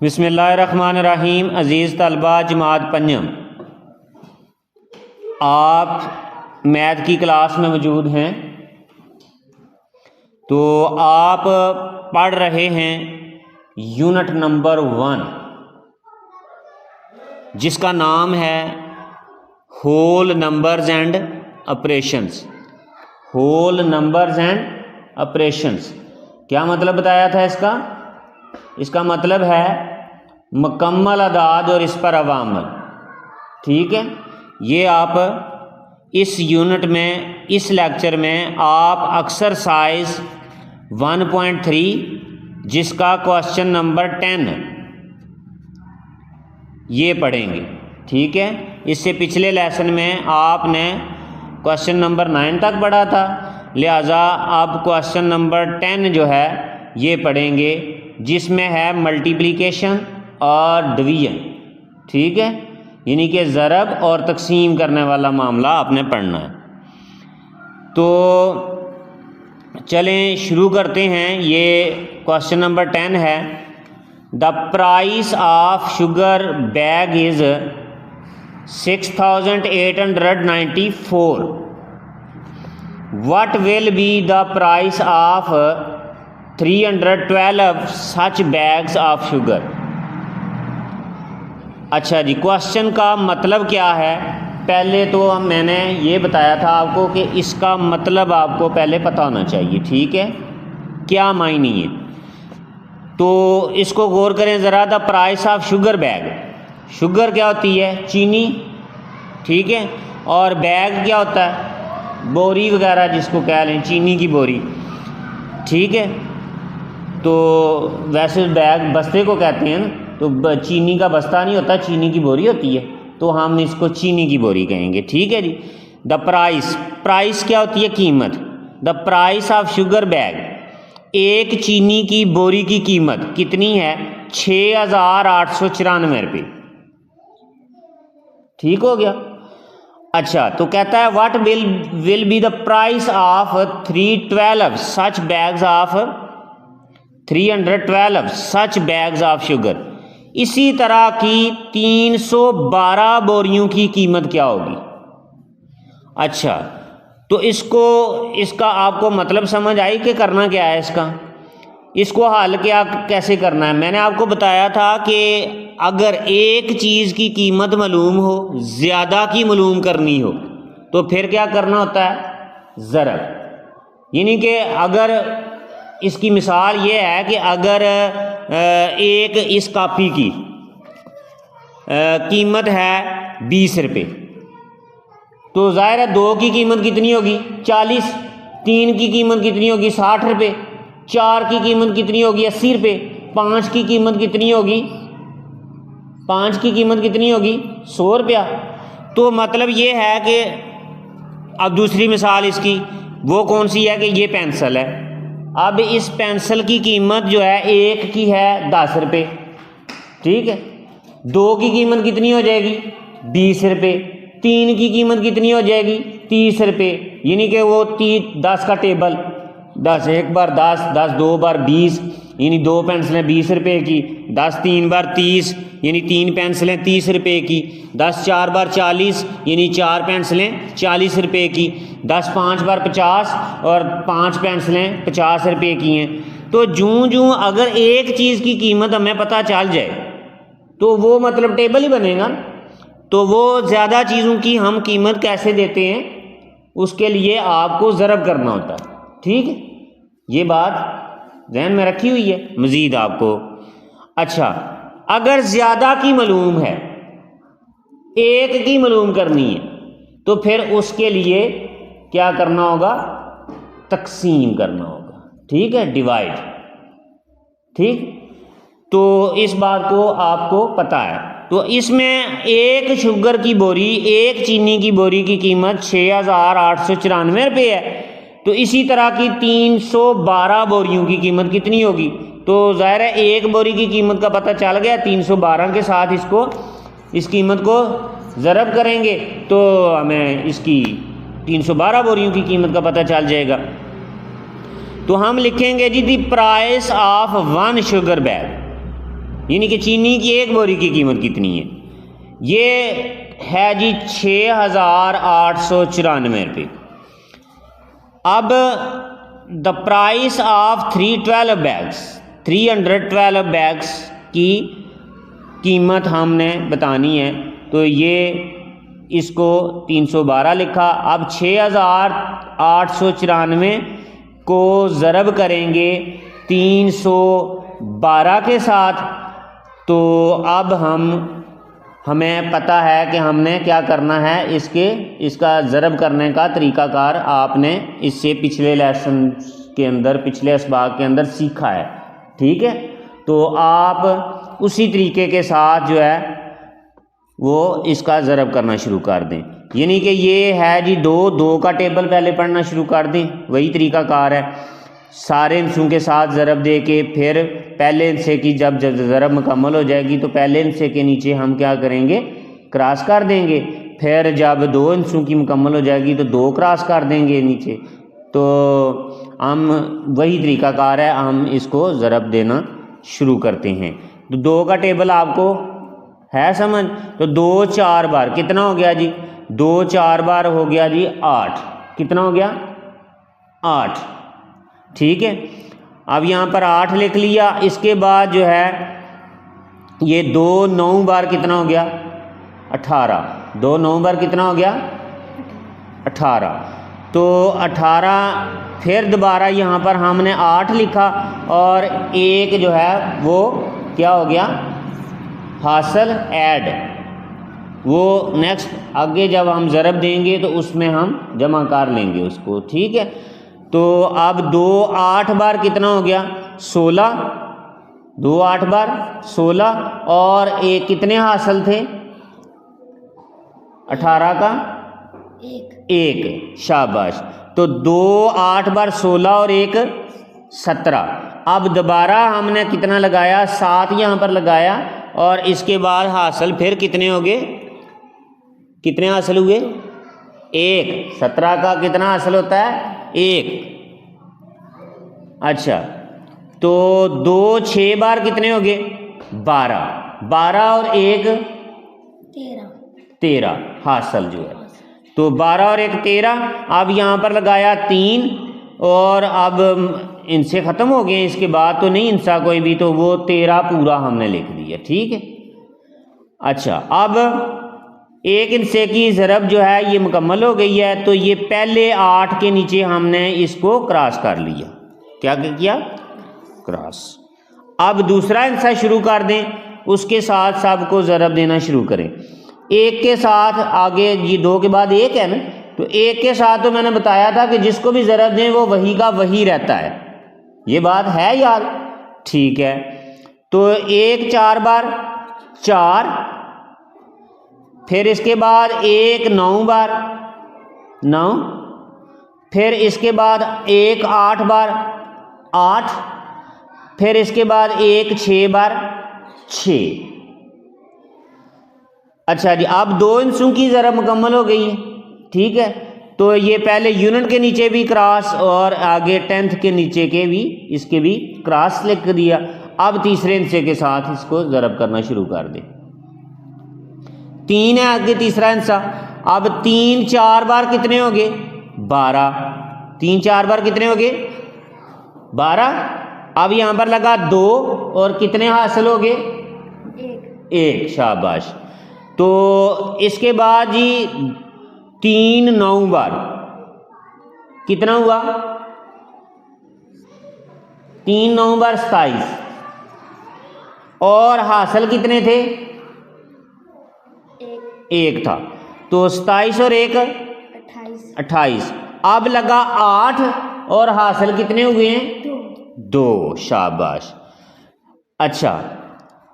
बिस्मिल्लाहिर्रहमानिर्रहीम। अज़ीज़ तलबा जमात पंजम, आप मैथ की क्लास में मौजूद हैं। तो आप पढ़ रहे हैं यूनिट नंबर 1 जिसका नाम है whole numbers and operations. Whole numbers and operations क्या मतलब बताया था इसका? इसका मतलब है मुकम्मल अदाद और इस पर अवामल। ठीक है, ये आप इस यूनिट में, इस लेक्चर में आप एक्सरसाइज 1.3 जिसका क्वेश्चन नंबर 10 ये पढ़ेंगे। ठीक है, इससे पिछले लेसन में आपने क्वेश्चन नंबर 9 तक पढ़ा था, लिहाजा अब क्वेश्चन नंबर 10 जो है ये पढ़ेंगे, जिसमें है मल्टीप्लिकेशन और डिवीजन। ठीक है, यानी कि ज़रब और तकसीम करने वाला मामला आपने पढ़ना है। तो चलें शुरू करते हैं। ये क्वेश्चन नंबर 10 है, the price of sugar bag is 6894। What will be the price of 312 such bags of sugar. अच्छा जी, क्वेश्चन का मतलब क्या है? पहले तो मैंने ये बताया था आपको कि इसका मतलब आपको पहले पता होना चाहिए। ठीक है, क्या मायने है, तो इसको गौर करें ज़रा। The price of sugar bag, sugar क्या होती है? चीनी। ठीक है, और बैग क्या होता है? बोरी वगैरह जिसको कह लें, चीनी की बोरी। ठीक है, तो वैसे बैग बस्ते को कहते हैं ना, तो चीनी का बस्ता नहीं होता, चीनी की बोरी होती है, तो हम इसको चीनी की बोरी कहेंगे। ठीक है जी। द प्राइस, प्राइस क्या होती है? कीमत। The price of sugar bag, एक चीनी की बोरी की कीमत कितनी है? 6894 रुपये। ठीक हो गया। अच्छा, तो कहता है what will be the price of 312 such bags of 312 such bags of sugar. इसी तरह की 312 बोरियों की कीमत क्या होगी? अच्छा, तो इसका आपको मतलब समझ आई कि करना क्या है इसका? इसको हल क्या कैसे करना है? मैंने आपको बताया था कि अगर एक चीज़ की कीमत मालूम हो, ज़्यादा की मालूम करनी हो, तो फिर क्या करना होता है? ज़रब। यानी कि अगर इसकी मिसाल ये है कि अगर एक इस कापी की कीमत है 20 रुपये, तो ज़ाहिर है 2 की कीमत कितनी होगी? 40। 3 की कीमत कितनी होगी? 60 रुपये। 4 की कीमत कितनी होगी? 80 रुपये। 5 की कीमत कितनी होगी? 5 की कीमत कितनी होगी? 100 रुपया। तो मतलब ये है कि अब दूसरी मिसाल इसकी वो कौन सी है कि ये पेंसिल है। अब इस पेंसिल की कीमत जो है, एक की है 10 रुपये। ठीक है, 2 की कीमत कितनी हो जाएगी? 20 रुपये। 3 की कीमत कितनी हो जाएगी? 30 रुपये। यानी कि वो 10 का टेबल, 10 एक बार 10, 10 दो बार 20, यानी 2 पेंसिलें 20 रुपये की। 10 3 बार 30, यानी 3 पेंसिलें 30 रुपये की। 10 4 बार 40, यानी 4 पेंसिलें 40 रुपये की। 10 5 बार 50 और 5 पेंसिलें 50 रुपये की हैं। तो जूं अगर एक चीज़ की कीमत हमें पता चल जाए तो वो मतलब टेबल ही बनेगा। तो वो ज़्यादा चीज़ों की हम कीमत कैसे देते हैं, उसके लिए आपको ज़रब करना होता है। ठीक है, ये बात ज़हन में रखी हुई है मज़ीद आपको। अच्छा, अगर ज़्यादा की मालूम है, एक की मालूम करनी है, तो फिर उसके लिए क्या करना होगा? तकसीम करना होगा। ठीक है, डिवाइड। ठीक, तो इस बात को आपको पता है। तो इसमें एक शुगर की बोरी, एक चीनी की बोरी की कीमत 6894 रुपये है। तो इसी तरह की 312 बोरियों की कीमत कितनी होगी? तो ज़ाहिर है एक बोरी की कीमत का पता चल गया, 312 के साथ इस कीमत को ज़रब करेंगे तो हमें इसकी 312 बोरियों की कीमत का पता चल जाएगा। तो हम लिखेंगे जी the price of 1 sugar bag. यानी कि चीनी की एक बोरी की कीमत कितनी है? ये है जी 6,894 रुपये। अब द प्राइस ऑफ 312 बैग्स की कीमत हमने बतानी है, तो ये इसको 312 लिखा। अब 6,894 को ज़रब करेंगे 312 के साथ, तो अब हमें पता है कि हमने क्या करना है। इसका ज़रब करने का तरीक़ाकार आपने इससे पिछले लेसन के अंदर, पिछले असबाग के अंदर सीखा है, ठीक है। तो आप उसी तरीके के साथ जो है वो इसका ज़रब करना शुरू कर दें। यानी कि ये है जी 2 का टेबल पहले पढ़ना शुरू कर दें, वही तरीक़ाकार है। सारे हिस्सों के साथ ज़रब दे के फिर पहले हिस्से की जब ज़रब मुकम्मल हो जाएगी तो पहले हिस्से के नीचे हम क्या करेंगे, क्रॉस कर देंगे। फिर जब 2 हिस्सों की मुकम्मल हो जाएगी तो 2 क्रॉस कर देंगे नीचे। तो हम वही तरीक़ाकार है, हम इसको ज़रब देना शुरू करते हैं। तो 2 का टेबल आपको है समझ? तो 2 4 बार कितना हो गया जी? 2 4 बार हो गया जी 8। कितना हो गया? 8, ठीक है। अब यहाँ पर 8 लिख लिया। इसके बाद जो है ये 2 9 बार कितना हो गया? 18। 2 9 बार कितना हो गया? 18। तो 18 फिर दोबारा यहाँ पर हमने 8 लिखा और एक जो है वो क्या हो गया? हासिल ऐड। वो नेक्स्ट आगे जब हम ज़रब देंगे तो उसमें हम जमा कर लेंगे उसको, ठीक है। तो अब 2 8 बार कितना हो गया? 16। 2 8 बार 16 और एक कितने हासिल थे? 18 का 1। शाबाश। तो 2 8 बार 16 और 1 17। अब दोबारा हमने कितना लगाया? 7 यहाँ पर लगाया और इसके बाद हासिल फिर कितने हो गए? कितने हासिल हुए? 1। 17 का कितना हासिल होता है? 1। अच्छा, तो 2 6 बार कितने हो गए? 12। 12 और 1 13 हासिल जो है। तो 12 और 1 13। अब यहाँ पर लगाया 3 और अब इनसे ख़त्म हो गए, इसके बाद तो नहीं इंसा कोई भी, तो वो 13 पूरा हमने लिख दिया, ठीक है। अच्छा, अब एक इनसे की ज़रब जो है ये मुकम्मल हो गई है, तो ये पहले 8 के नीचे हमने इसको क्रॉस कर लिया। क्या किया? क्रॉस। अब दूसरा हिस्सा शुरू कर दें, उसके साथ सबको ज़रब देना शुरू करें। 1 के साथ आगे ये 2 के बाद 1 है ना, तो 1 के साथ तो मैंने बताया था कि जिसको भी ज़रब दें वो वही का वही रहता है। ये बात है याद? ठीक है। तो 1 4 बार 4, फिर इसके बाद 1 9 बार 9, फिर इसके बाद 1 8 बार 8, फिर इसके बाद 1 6 बार 6। अच्छा जी, अब 2 इंचों की ज़रब मुकम्मल हो गई है, ठीक है। तो ये पहले यूनिट के नीचे भी क्रॉस और आगे 10th के नीचे के भी, इसके भी क्रॉस लिख दिया। अब तीसरे हिस्से के साथ इसको ज़रब करना शुरू कर दे। 3 है आगे तीसरा हिस्सा। अब 3 4 बार कितने हो गए? 12। 3 4 बार कितने हो गए? 12। अब यहाँ पर लगा 2 और कितने हासिल हो गए? 1। शाबाश। तो इसके बाद जी 3 9 बार कितना हुआ? 3 9 बार 27 और हासिल कितने थे? 1 था। तो 27 और 1 28। अब लगा 8 और हासिल कितने हुए हैं? 2। शाबाश। अच्छा,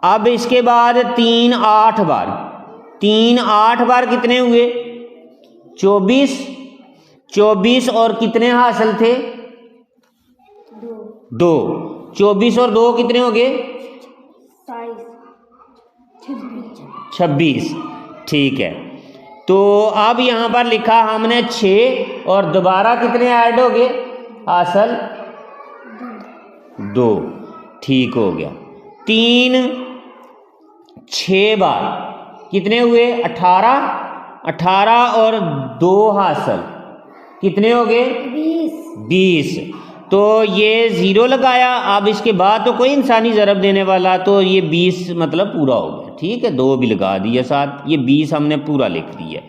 अब इसके बाद 3 8 बार 3 8 बार कितने हुए? 24। 24 और कितने हासिल थे? 2। 24 और 2 कितने हो गए? 26। ठीक है। तो अब यहाँ पर लिखा हमने 6 और दोबारा कितने ऐड हो गए? हासिल 2। ठीक हो गया। 3 6 बार कितने हुए 18, 18 और 2 हासिल कितने हो गए 20। तो ये 0 लगाया। अब इसके बाद तो कोई इंसानी ज़रब देने वाला, तो ये 20 मतलब पूरा हो गया। ठीक है, 2 भी लगा दिया साथ, ये 20 हमने पूरा लिख दिया।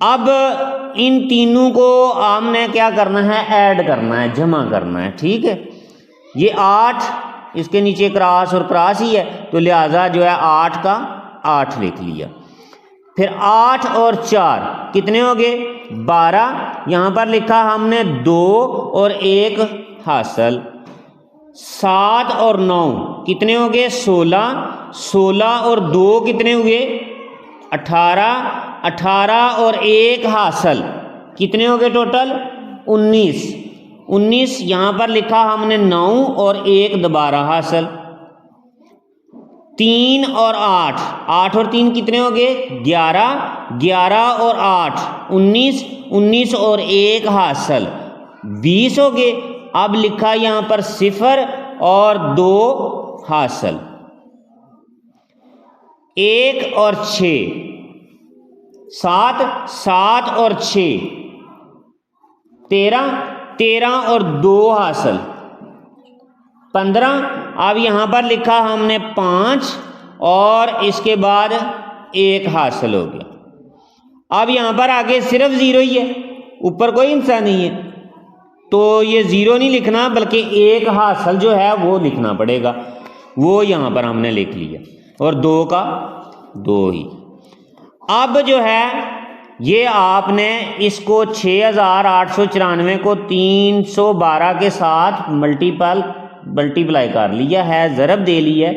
अब इन तीनों को हमने क्या करना है, ऐड करना है, जमा करना है। ठीक है, ये 8, इसके नीचे क्रॉस और क्रॉस ही है, तो लिहाजा जो है 8 का 8 लिख लिया। फिर 8 और 4 कितने हो गए 12, यहाँ पर लिखा हमने 2 और 1 हासिल। 7 और 9 कितने हो गए 16, 16 और 2 कितने हुए 18, 18 और 1 हासिल कितने हो गए टोटल 19, 19 यहाँ पर लिखा हमने 9 और 1 दोबारा हासिल। 3 और 8, 8 और 3 कितने हो गए 11, 11 और 8 19, 19 और 1 हासिल 20 हो गए। अब लिखा यहाँ पर 0 और 2 हासिल। 1 और 6, 7, 7 और 6 13, 13 और 2 हासिल 15। अब यहाँ पर लिखा हमने 5 और इसके बाद 1 हासिल हो गया। अब यहाँ पर आगे सिर्फ 0 ही है, ऊपर कोई इंसान नहीं है, तो ये 0 नहीं लिखना बल्कि 1 हासिल जो है वो लिखना पड़ेगा। वो यहाँ पर हमने लिख लिया और 2 का 2 ही। अब जो है ये आपने इसको 6894 को 312 के साथ मल्टीप्लाई कर लिया है, ज़रब दे लिया है।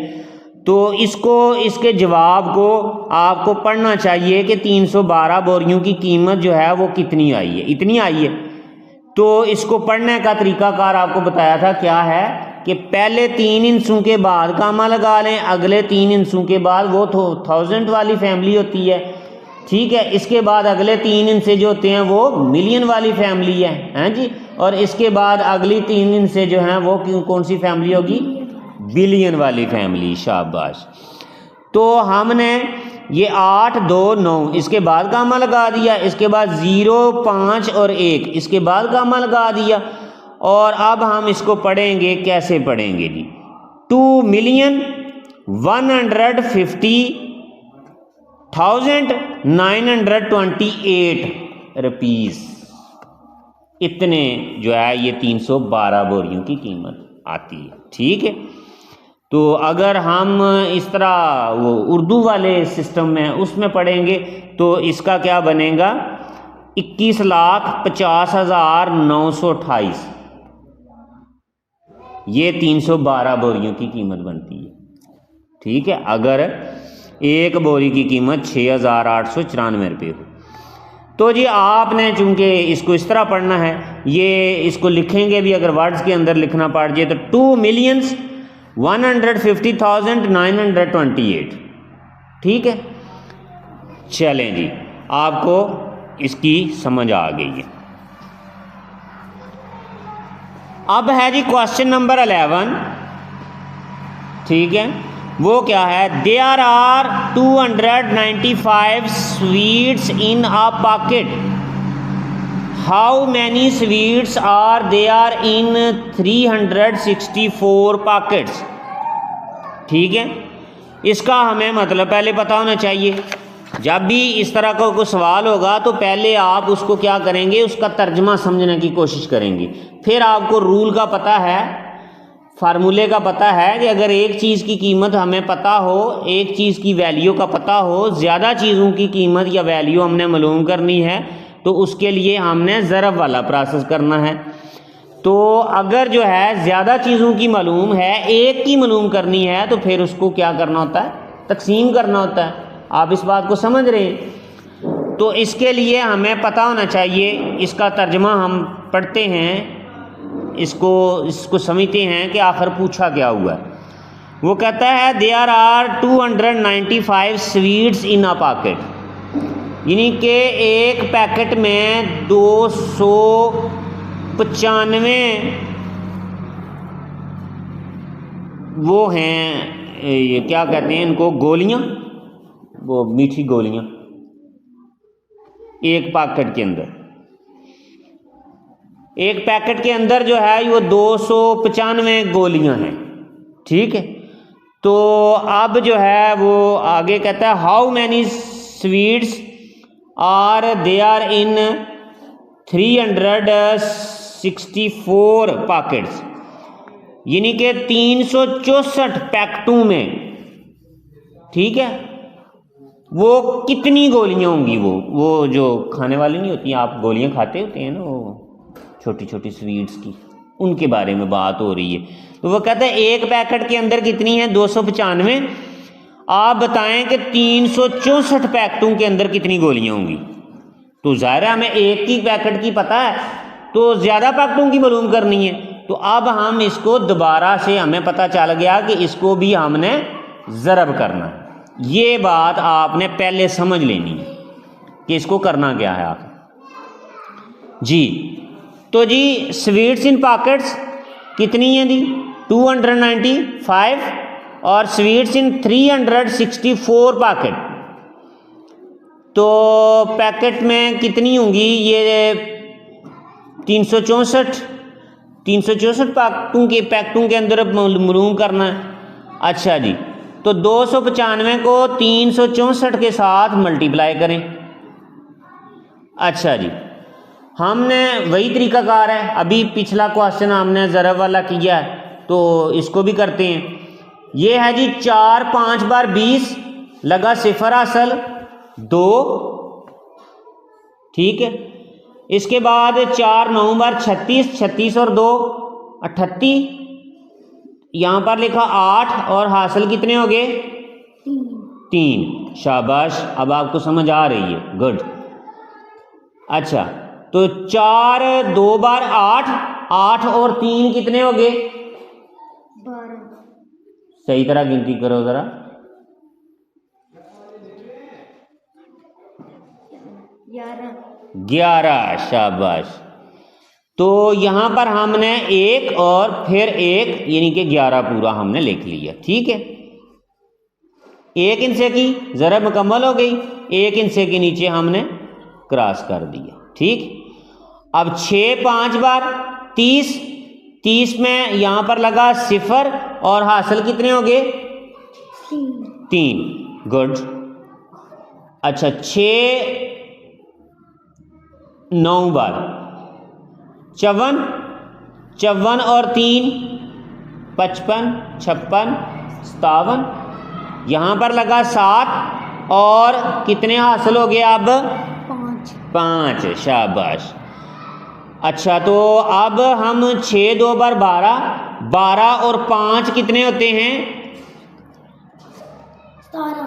तो इसको इसके जवाब को आपको पढ़ना चाहिए कि 312 बोरियों की कीमत जो है वो कितनी आई है, इतनी आई है। तो इसको पढ़ने का तरीकाकार आपको बताया था, क्या है कि पहले 3 इंसों के बाद कामा लगा लें, अगले 3 इंसों के बाद वो तो 1000 वाली फैमिली होती है। ठीक है, इसके बाद अगले 3 इंसे जो होते हैं वो मिलियन वाली फैमिली है, हैं जी। और इसके बाद अगली 3 इंसे जो हैं वो कौन सी फैमिली होगी, बिलियन वाली फैमिली। शाबाश। तो हमने ये 8, 2, 9 इसके बाद कामा लगा दिया, इसके बाद 0, 5 और 1 इसके बाद कामा लगा दिया। और अब हम इसको पढ़ेंगे, कैसे पढ़ेंगे जी। 2,150,928 रुपीज़, इतने जो है ये 312 बोरियों की कीमत आती है। ठीक है, तो अगर हम इस तरह वो उर्दू वाले सिस्टम में उसमें पढ़ेंगे तो इसका क्या बनेगा 21,50,928, ये 312 बोरियों की कीमत बनती है। ठीक है, अगर एक बोरी की कीमत 6,894 रुपये हो। तो जी आपने चूंकि इसको इस तरह पढ़ना है, ये इसको लिखेंगे भी अगर वर्ड्स के अंदर लिखना पड़ जाए तो 2,150,928। ठीक है, चलें जी, आपको इसकी समझ आ गई है। अब है जी क्वेश्चन नंबर 11। ठीक है, वो क्या है, there are 295 sweets in a pocket, how many sweets are there in 364 pockets. ठीक है, इसका हमें मतलब पहले पता होना चाहिए। जब भी इस तरह का कोई सवाल होगा तो पहले आप उसको क्या करेंगे, उसका तर्जमा समझने की कोशिश करेंगे। फिर आपको रूल का पता है, फार्मूले का पता है कि अगर एक चीज़ की कीमत हमें पता हो, एक चीज़ की वैल्यू का पता हो, ज़्यादा चीज़ों की कीमत या वैल्यू हमने मालूम करनी है तो उसके लिए हमने ज़रब वाला प्रोसेस करना है। तो अगर जो है ज़्यादा चीज़ों की मालूम है, एक की मालूम करनी है, तो फिर उसको क्या करना होता है, तकसीम करना होता है। आप इस बात को समझ रहे हैं। तो इसके लिए हमें पता होना चाहिए, इसका तर्जमा हम पढ़ते हैं, इसको समझते हैं कि आखिर पूछा क्या हुआ। वो कहता है there are 295 sweets in a pocket, यानी कि एक पैकेट में 295 वो हैं ये क्या कहते हैं इनको, गोलियां, वो मीठी गोलियां एक पैकेट के अंदर। एक पैकेट के अंदर जो है वो 295 गोलियां हैं, ठीक है। तो अब जो है वो आगे कहता है how many sweets are they are in 364 packets, यानी कि 364 पैकेटों में, ठीक है, वो कितनी गोलियां होंगी। वो जो खाने वाली नहीं होती, आप गोलियां खाते होते हैं ना, वो छोटी छोटी स्वीट्स की, उनके बारे में बात हो रही है। तो वो कहता है एक पैकेट के अंदर कितनी है, 295। आप बताएं कि 364 पैकेटों के अंदर कितनी गोलियां होंगी। तो ज़ाहिर है हमें एक ही पैकेट की पता है, तो ज़्यादा पैकेटों की मालूम करनी है। तो अब हम इसको दोबारा से, हमें पता चल गया कि इसको भी हमने ज़रब करना है। ये बात आपने पहले समझ लेनी है कि इसको करना क्या है आप जी। तो जी स्वीट्स इन पॉकेट्स कितनी है जी, 295, और स्वीट्स इन 364 पैकेट। तो पैकेट में कितनी होंगी ये 364 पैकेटों के अंदर मालूम करना है। अच्छा जी, तो 295 को 364 के साथ मल्टीप्लाई करें। अच्छा जी, हमने वही तरीकाकार है, अभी पिछला क्वेश्चन हमने ज़रब वाला किया है, तो इसको भी करते हैं। ये है जी 4 5 बार 20 लगा 0 असल 2, ठीक है। इसके बाद 4 9 बार 36, 36 और 2 38, यहाँ पर लिखा 8 और हासिल कितने हो गए 3। शाबाश, अब आपको समझ आ रही है, गुड। अच्छा, तो 4 2 बार 8, 8 और 3 कितने हो गए 12। सही तरह गिनती करो ज़रा। 11, शाबाश। तो यहाँ पर हमने 1 और फिर 1 यानी कि 11 पूरा हमने लिख लिया, ठीक है। 1 हिस्से की ज़रब मुकम्मल हो गई, 1 हिस्से के नीचे हमने क्रॉस कर दिया, ठीक। अब 6 5 बार 30, 30 में यहाँ पर लगा 0 और हासिल कितने हो गए 3, गुड। अच्छा, 6 9 बार 54, 54 और 3 55, 56 57, यहाँ पर लगा 7 और कितने हासिल हो गए अब 5, शाबाश। अच्छा, तो अब हम 6 2 बार 12, 12 और 5 कितने होते हैं 17,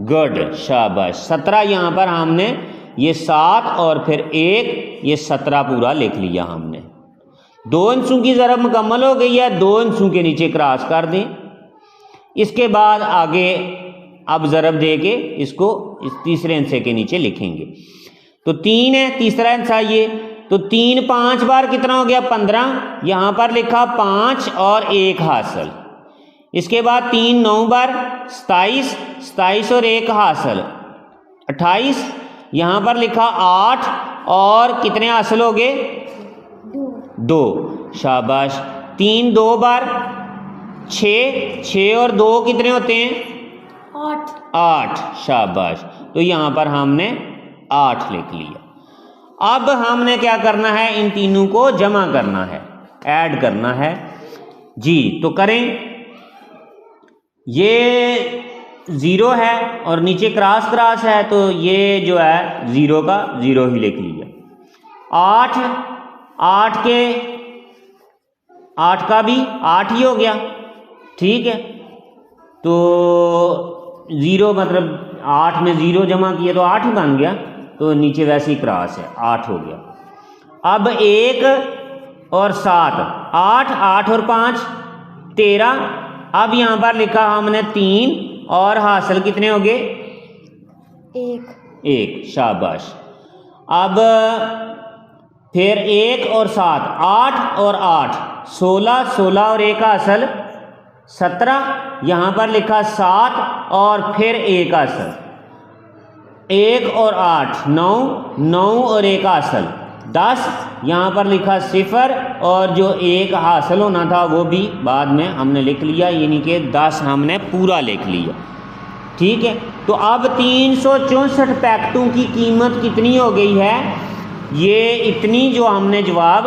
गुड, शाबाश। 17 यहाँ पर हमने ये 7 और फिर 1 ये 17 पूरा लिख लिया हमने। 2 हिस्सों की ज़रब मुकम्मल हो गई है, 2 हिस्सों के नीचे क्रॉस कर दें। इसके बाद आगे अब ज़रब दे के इसको इस तीसरे हिस्से के नीचे लिखेंगे। तो 3 है तीसरा हिस्सा ये, तो 3 5 बार कितना हो गया 15, यहाँ पर लिखा 5 और 1 हासिल। इसके बाद 3 9 बार 27, 27 और 1 हासिल 28, यहाँ पर लिखा 8 और कितने हासिल हो गए 2, शाबाश। 3 2 बार 6, 6 और 2 कितने होते हैं 8, शाबाश। तो यहाँ पर हमने 8 लिख लिया। अब हमने क्या करना है, इन तीनों को जमा करना है, ऐड करना है जी। तो करें, ये 0 है और नीचे क्रॉस क्रॉस है, तो ये जो है 0 का 0 ही लिख लिया। 8 8 का भी 8 ही हो गया, ठीक है। तो 0 मतलब 8 में 0 जमा किया तो 8 ही बन गया, तो नीचे वैसे ही क्रॉस है, 8 हो गया। अब 1 और 7, 8 8 और 5 13। अब यहाँ पर लिखा हमने 3 और हासिल कितने हो गए 1, शाबाश। अब फिर 1 और 7, 8 और 8 16, 16 और 1 हासिल 17, यहाँ पर लिखा 7 और फिर 1 असल, 1 और 8 9, 9 और 1 असल 10, यहाँ पर लिखा 0 और जो 1 हासिल होना था वो भी बाद में हमने लिख लिया, यानी कि 10 हमने पूरा लिख लिया। ठीक है, तो अब 364 पैकेटों की कीमत कितनी हो गई है, ये इतनी जो हमने जवाब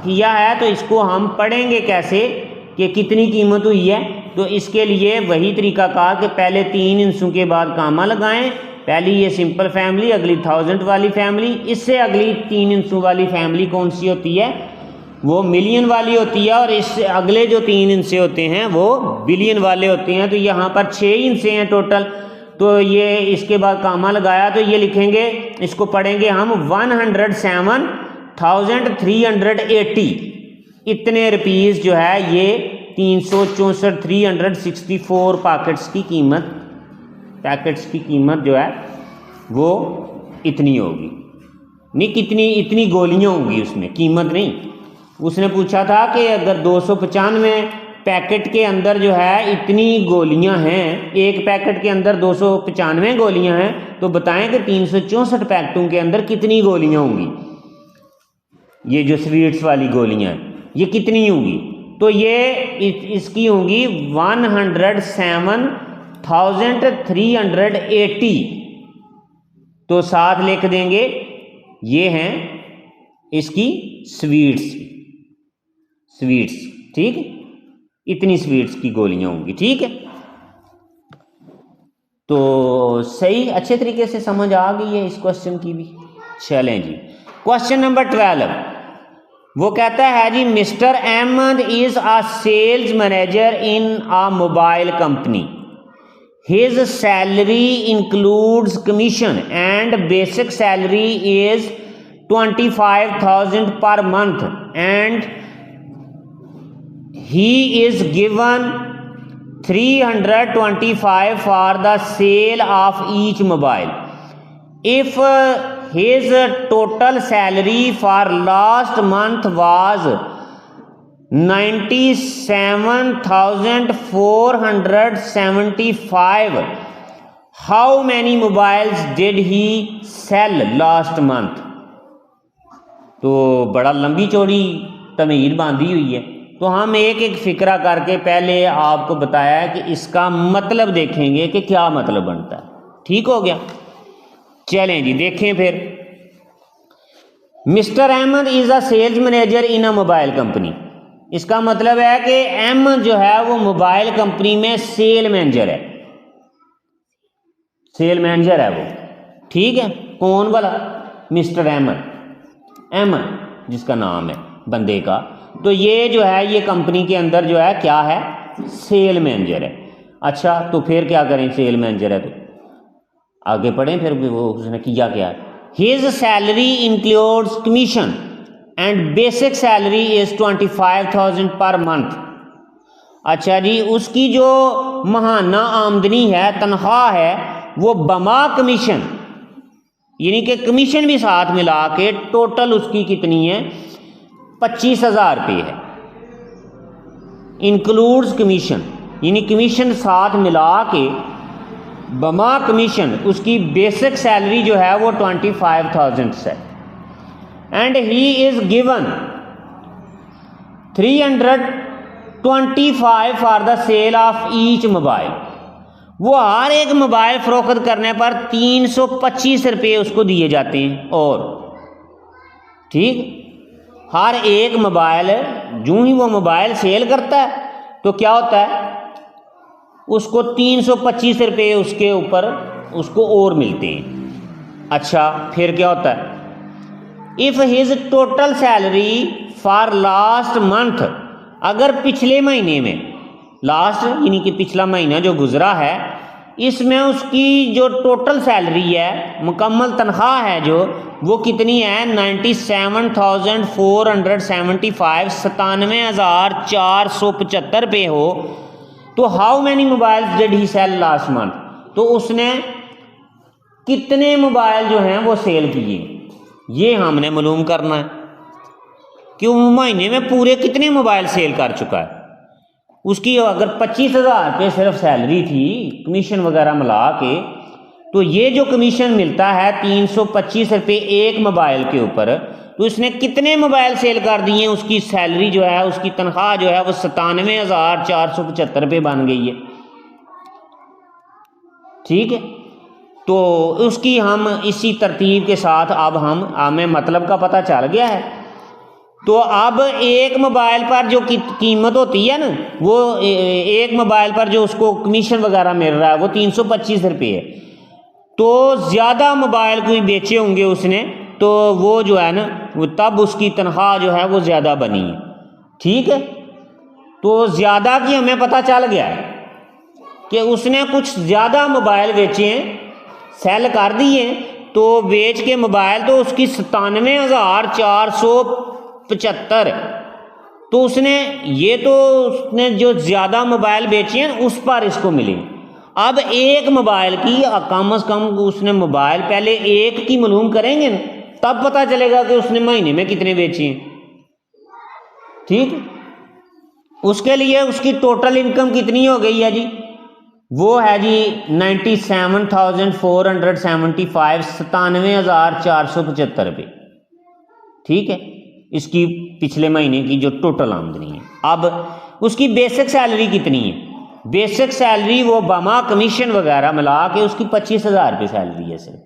किया है, तो इसको हम पढ़ेंगे कैसे कि कितनी कीमत हुई है। तो इसके लिए वही तरीकाकार कि पहले 3 इंसों के बाद कामा लगाएं, पहली ये सिंपल फैमिली, अगली 1000 वाली फैमिली, इससे अगली 3 इंसों वाली फैमिली कौन सी होती है, वो मिलियन वाली होती है, और इससे अगले जो 3 इंसे होते हैं वो बिलियन वाले होते हैं। तो यहाँ पर 6 इंसे हैं टोटल, तो ये इसके बाद कामा लगाया तो ये लिखेंगे, इसको पढ़ेंगे हम 107,380 इतने रुपीज़ जो है ये 364 पैकेट्स की कीमत जो है वो इतनी होगी। नहीं, कितनी, इतनी गोलियां होंगी उसमें, कीमत नहीं। उसने पूछा था कि अगर 295 पैकेट के अंदर जो है इतनी गोलियां हैं, एक पैकेट के अंदर 295 गोलियां हैं, तो बताएं कि 364 पैकेटों के अंदर कितनी गोलियां होंगी। ये जो स्वीट्स वाली गोलियां हैं ये कितनी होंगी, तो ये इसकी होंगी 107,380। तो साथ लिख देंगे, ये हैं इसकी स्वीट्स, ठीक, इतनी स्वीट्स की गोलियां होंगी। ठीक है, तो सही, अच्छे तरीके से समझ आ गई है इस क्वेश्चन की भी। चलें जी, क्वेश्चन नंबर 12, वो कहता है जी, mister Ahmad is a sales manager in a mobile company, his salary includes commission and basic salary is 25,000 per month and he is given 325 for the sale of each mobile. If his total salary for last month was 97,475, how many mobiles did he sell last month? तो बड़ा लंबी चौड़ी तमीर बांधी हुई है, तो हम एक एक फिक्रा करके पहले आपको बताया है कि इसका मतलब देखेंगे कि क्या मतलब बनता है। ठीक हो गया, चलें जी देखें फिर। Mister Ahmad is a sales manager in a mobile company, इसका मतलब है कि अहमद जो है वो मोबाइल कंपनी में सेल मैनेजर है, सेल मैनेजर है वो। ठीक है, कौन वाला, मिस्टर अहमद जिसका नाम है बंदे का, तो ये जो है ये कंपनी के अंदर जो है क्या है, सेल मैनेजर है। अच्छा, तो फिर क्या करें, सेल मैनेजर है तो आगे पढ़ें फिर वो उसने किया क्या। His salary includes commission and basic salary is 25,000 per month. अच्छा जी, उसकी जो महाना आमदनी है, तनख्वाह है, वो बमा कमीशन, यानी कि कमीशन भी साथ मिला के टोटल उसकी कितनी है, 25,000 रुपये है। इंक्लूड्स कमीशन, यानी कमीशन साथ मिला के बमा कमीशन, उसकी बेसिक सैलरी जो है वो 25,000 है। And he is given 325 for the sale of each mobile, वो हर एक मोबाइल फरोख्त करने पर 325 रुपये उसको दिए जाते हैं। और ठीक, हर एक मोबाइल जो ही वो मोबाइल सेल करता है तो क्या होता है, उसको 325 रुपये उसके ऊपर उसको और मिलते हैं। अच्छा, फिर क्या होता है, if his total salary for last month, अगर पिछले महीने में, लास्ट यानी कि पिछला महीना जो गुजरा है, इसमें उसकी जो टोटल सैलरी है, मुकम्मल तनख्वाह है जो, वो कितनी है, 97,475, 97,475 रुपये हो, तो how many mobiles did he sell last month, तो उसने कितने मोबाइल जो हैं वो सेल किए, ये हमने मालूम करना है कि वो महीने में पूरे कितने मोबाइल सेल कर चुका है। उसकी अगर 25,000 रुपये सिर्फ सैलरी थी कमीशन वगैरह मिला के, तो ये जो कमीशन मिलता है 325 रुपये एक मोबाइल के ऊपर, तो इसने कितने मोबाइल सेल कर दिए, उसकी सैलरी जो है, उसकी तनख्वाह जो है वो 97,475 रुपये बन गई है। ठीक है, तो उसकी हम इसी तरतीब के साथ अब हमें मतलब का पता चल गया है। तो अब एक मोबाइल पर जो कीमत होती है ना, वो एक मोबाइल पर जो उसको कमीशन वगैरह मिल रहा है वो 325 रुपये है। तो ज़्यादा मोबाइल कोई बेचे होंगे उसने, तो वो जो है ना वो तब उसकी तनख्वाह जो है वो ज़्यादा बनी है। ठीक है, तो ज़्यादा की हमें पता चल गया है कि उसने कुछ ज़्यादा मोबाइल बेचे हैं, सेल कर दिए, तो बेच के मोबाइल तो उसकी 97,475, तो उसने जो ज़्यादा मोबाइल बेचे हैं उस पर इसको मिले। अब एक मोबाइल की कम से कम उसने मोबाइल पहले एक की मालूम करेंगे ना, तब पता चलेगा कि उसने महीने में कितने बेचे हैं। ठीक, उसके लिए उसकी टोटल इनकम कितनी हो गई है जी, वो है जी 97,475, 97,475 रुपये। ठीक है, इसकी पिछले महीने की जो टोटल आमदनी है। अब उसकी बेसिक सैलरी कितनी है, बेसिक सैलरी वो बमा कमीशन वगैरह मिला के उसकी 25,000 रुपये सैलरी है सिर्फ।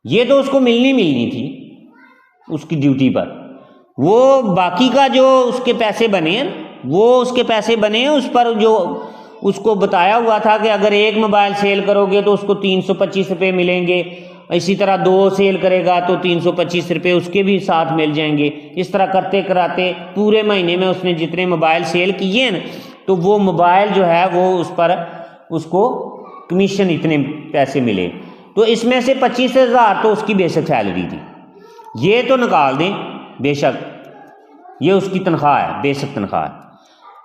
ये तो उसको मिलनी थी उसकी ड्यूटी पर, वो बाकी का जो उसके पैसे बने हैं वो उसके पैसे बने हैं उस पर जो उसको बताया हुआ था कि अगर एक मोबाइल सेल करोगे तो उसको 325 रुपये मिलेंगे, इसी तरह 2 सेल करेगा तो 325 रुपये उसके भी साथ मिल जाएंगे। इस तरह करते कराते पूरे महीने में उसने जितने मोबाइल सेल किए ना, तो वो मोबाइल जो है वो उस पर उसको कमीशन इतने पैसे मिले। तो इसमें से 25,000 तो उसकी बेसिक सैलरी थी, ये तो निकाल दें, बेशक ये उसकी तनख्वाह है, बेसिक तनख्वाह है।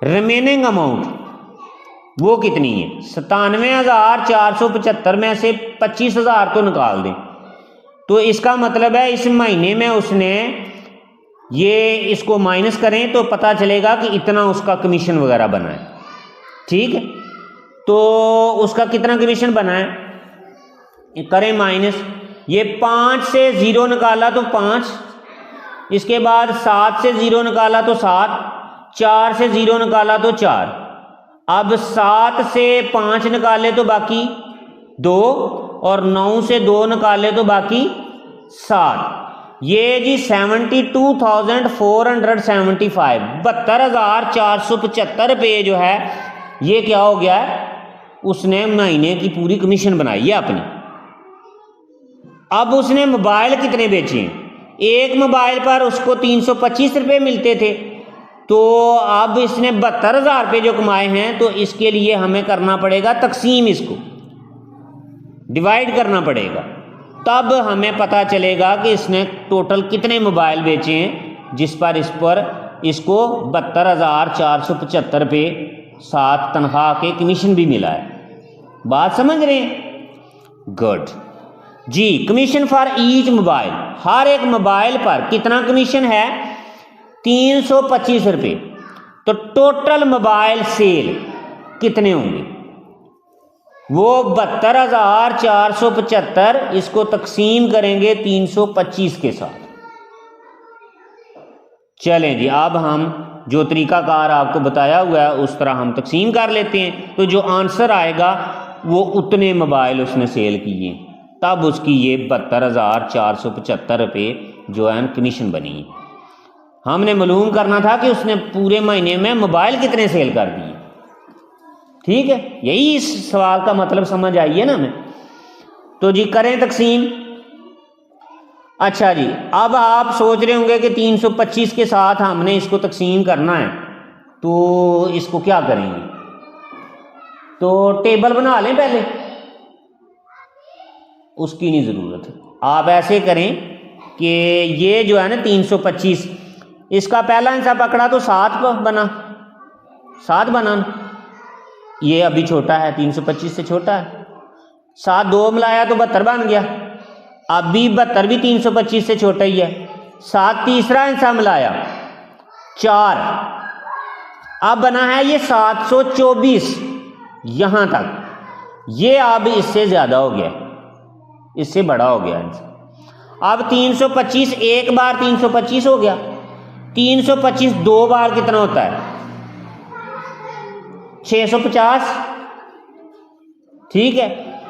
रिमेनिंग अमाउंट वो कितनी है, 97,475 में से 25,000 तो निकाल दें। तो इसका मतलब है इस महीने में उसने ये इसको माइनस करें तो पता चलेगा कि इतना उसका कमीशन वगैरह बना है। ठीक है, तो उसका कितना कमीशन बना है, करें माइनस, ये 5 से 0 निकाला तो 5, इसके बाद 7 से 0 निकाला तो 7, 4 से 0 निकाला तो 4, अब 7 से 5 निकाले तो बाकी 2, और 9 से 2 निकाले तो बाकी 7। ये जी 72,475, 72,475 रुपये जो है ये क्या हो गया है, उसने महीने की पूरी कमीशन बनाई है अपनी। अब उसने मोबाइल कितने बेचे, एक मोबाइल पर उसको 325 रुपये मिलते थे, तो अब इसने 72,000 रुपये जो कमाए हैं, तो इसके लिए हमें करना पड़ेगा तकसीम, इसको डिवाइड करना पड़ेगा, तब हमें पता चलेगा कि इसने टोटल कितने मोबाइल बेचे हैं, जिस पर इसको 72,475 रुपये साथ तनख्वाह के कमीशन भी मिला है। बात समझ रहे हैं? गुड जी। कमीशन फॉर ईच मोबाइल, हर एक मोबाइल पर कितना कमीशन है, 325 रुपये। तो टोटल मोबाइल सेल कितने होंगे, वो 72,475, इसको तकसीम करेंगे 325 के साथ। चलें जी, अब हम जो तरीकाकार आपको बताया हुआ है उस तरह हम तकसीम कर लेते हैं, तो जो आंसर आएगा वो उतने मोबाइल उसने सेल किए, तब उसकी ये 72,475 रुपये जो है कमीशन बनी है। हमने मालूम करना था कि उसने पूरे महीने में मोबाइल कितने सेल कर दिए। ठीक है, यही इस सवाल का मतलब समझ आई है ना हमें। तो जी करें तकसीम। अच्छा जी, अब आप सोच रहे होंगे कि 325 के साथ हमने इसको तकसीम करना है, तो इसको क्या करेंगे, तो टेबल बना लें पहले, उसकी नहीं ज़रूरत है। आप ऐसे करें कि ये जो है ना 325, इसका पहला हिस्सा पकड़ा तो 7 बना, 7 बना, ये अभी छोटा है, 325 से छोटा है, 7 2 मिलाया तो 72 बन गया, अभी 72 भी 325 से छोटा ही है। 7 तीसरा हिस्सा मिलाया 4, अब बना है ये 724 यहां तक, ये अब इससे ज्यादा हो गया, इससे बड़ा हो गया आंसर। अब 325 एक बार 325 हो गया, 325 दो बार कितना होता है 650, ठीक है।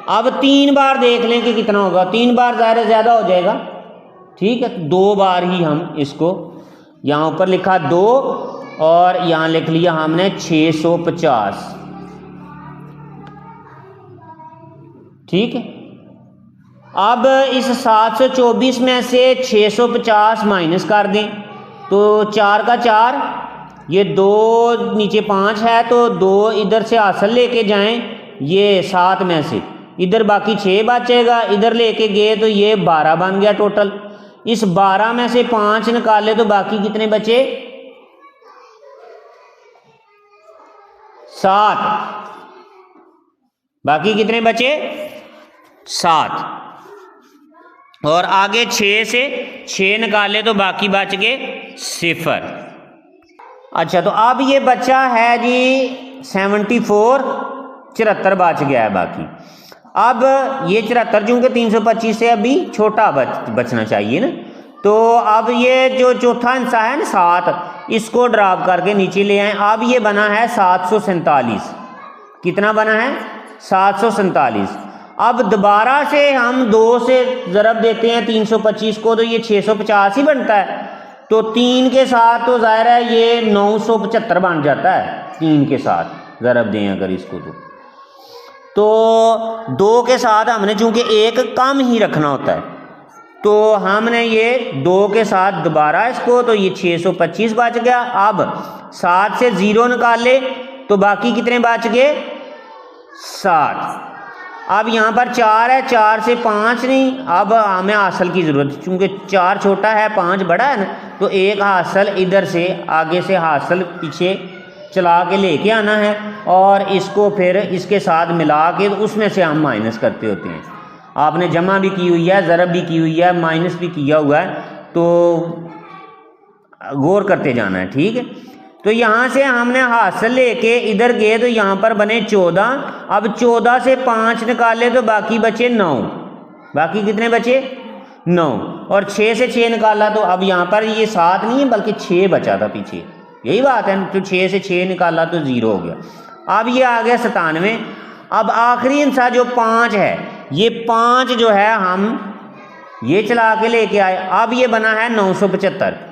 अब 3 बार देख लें कि कितना होगा, 3 बार ज्यादा हो जाएगा, ठीक है। तो 2 बार ही हम इसको, यहां ऊपर लिखा 2 और यहां लिख लिया हमने 650, ठीक है। अब इस 724 में से 650 माइनस कर दें तो 4 का 4, ये 2 नीचे 5 है तो 2 इधर से हासिल लेके जाएं, ये 7 में से इधर बाकी 6 बचेगा, इधर लेके गए तो ये 12 बन गया टोटल। इस 12 में से 5 निकाले तो बाकी कितने बचे 7, बाकी कितने बचे 7, और आगे 6 से 6 निकाले तो बाकी बच गए 0। अच्छा, तो अब ये बचा है जी 74, 74 बच गया है बाकी। अब ये 74 चूंकि 325 से अभी छोटा बचना चाहिए ना, तो अब ये जो चौथा हिस्सा है ना 7, इसको ड्रॉप करके नीचे ले आए। अब ये बना है 747, कितना बना है 747। अब दोबारा से हम 2 से ज़रब देते हैं 325 को, तो ये 650 ही बनता है। तो 3 के साथ तो ज़ाहिर है ये 975 बन जाता है, 3 के साथ ज़रब दें अगर इसको, तो 2 के साथ हमने चूंकि एक कम ही रखना होता है, तो हमने ये 2 के साथ दोबारा इसको, तो ये 625 बच गया। अब 7 से 0 निकाले तो बाकी कितने बच गए 7। अब यहाँ पर 4 है, 4 से 5 नहीं, अब हमें हासिल की ज़रूरत, चूँकि 4 छोटा है 5 बड़ा है ना, तो एक हासिल इधर से आगे से हासिल पीछे चला के लेके आना है और इसको फिर इसके साथ मिला के उसमें से हम माइनस करते होते हैं। आपने जमा भी की हुई है, ज़रब भी की हुई है, माइनस भी किया हुआ है, तो गौर करते जाना है, ठीक है। तो यहाँ से हमने हासिल लेके इधर गए तो यहाँ पर बने 14। अब 14 से 5 निकाले तो बाकी बचे 9, बाकी कितने बचे 9, और 6 से 6 निकाला तो अब यहाँ पर ये 7 नहीं है बल्कि 6 बचा था पीछे, यही बात है। तो 6 से 6 निकाला तो 0 हो गया। अब ये आ गया 97। अब आखिरी हिस्सा जो 5 है, ये 5 जो है हम ये चला के लेके आए, अब ये बना है 975।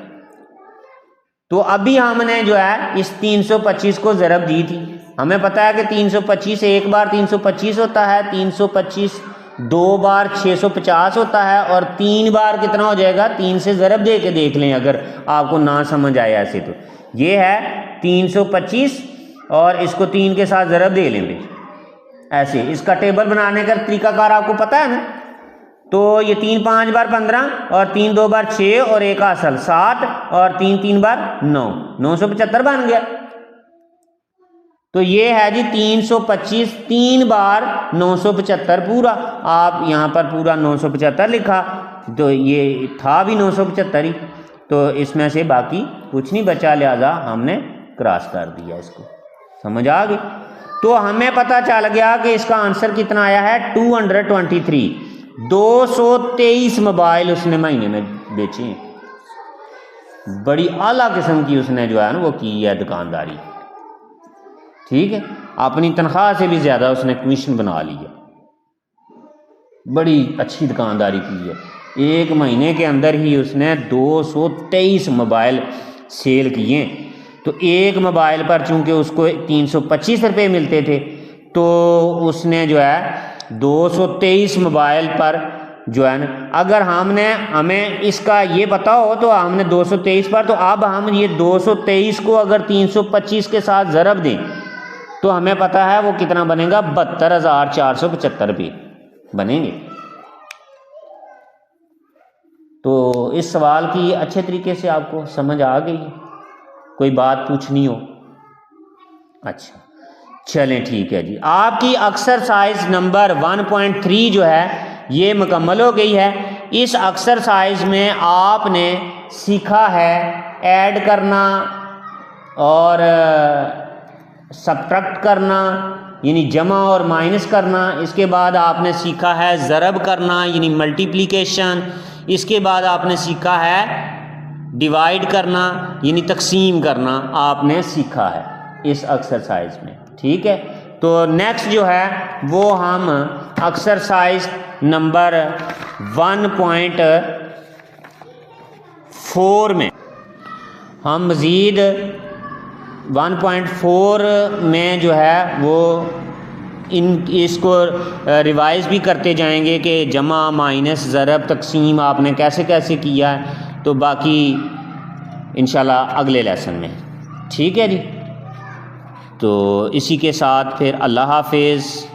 तो अभी हमने जो है इस 325 को ज़रब दी थी, हमें पता है कि 325 एक बार 325 होता है, 325 2 बार 650 होता है, और 3 बार कितना हो जाएगा, 3 से ज़रब दे के देख लें अगर आपको ना समझ आए ऐसे। तो ये है 325 और इसको 3 के साथ ज़रब दे लें ऐसे। इसका टेबल बनाने का तरीकाकार आपको पता है ना, तो ये 3 5 बार 15 और 3 2 बार 6 और एक हासिल 7 और 3 3 बार 9, 975 बन गया। तो ये है जी 325, 3 बार 975 पूरा, आप यहाँ पर पूरा 975 लिखा, तो ये था भी 975 ही, तो इसमें से बाकी कुछ नहीं बचा, लिहाजा हमने क्रॉस कर दिया इसको। समझ आ गई? तो हमें पता चल गया कि इसका आंसर कितना आया है 223। 223 मोबाइल उसने महीने में बेचे। बड़ी आला किस्म की उसने जो है ना वो की है दुकानदारी, ठीक है। अपनी तनख्वाह से भी ज़्यादा उसने कमीशन बना लिया, बड़ी अच्छी दुकानदारी की है। एक महीने के अंदर ही उसने 223 मोबाइल सेल किए। तो एक मोबाइल पर चूंकि उसको 325 रुपये मिलते थे, तो उसने जो है 223 मोबाइल पर जो है ना, अगर हमें इसका ये पता हो तो हमने 223 पर, तो अब हम ये 223 को अगर 325 के साथ ज़रब दें तो हमें पता है वो कितना बनेगा, 72,475 रुपये बनेंगे। तो इस सवाल की अच्छे तरीके से आपको समझ आ गई, कोई बात पूछनी हो? अच्छा चलें ठीक है जी। आपकी एक्सरसाइज नंबर 1.3 जो है ये मुकम्मल हो गई है। इस एक्सरसाइज में आपने सीखा है ऐड करना, और सब्ट्रैक्ट करना यानी जमा और माइनस करना। इसके बाद आपने सीखा है ज़रब करना यानी मल्टीप्लिकेशन। इसके बाद आपने सीखा है डिवाइड करना यानी तकसीम करना आपने सीखा है इस एक्सरसाइज में। ठीक है, तो नेक्स्ट जो है वो हम एक्सरसाइज नंबर 1.4 में हम मज़ीद 1.4 में जो है वो इसको रिवाइज़ भी करते जाएंगे कि जमा माइनस ज़रब तकसीम आपने कैसे कैसे किया है। तो बाकी इंशाल्लाह अगले लेसन में। ठीक है जी, तो इसी के साथ फिर अल्लाह हाफिज़।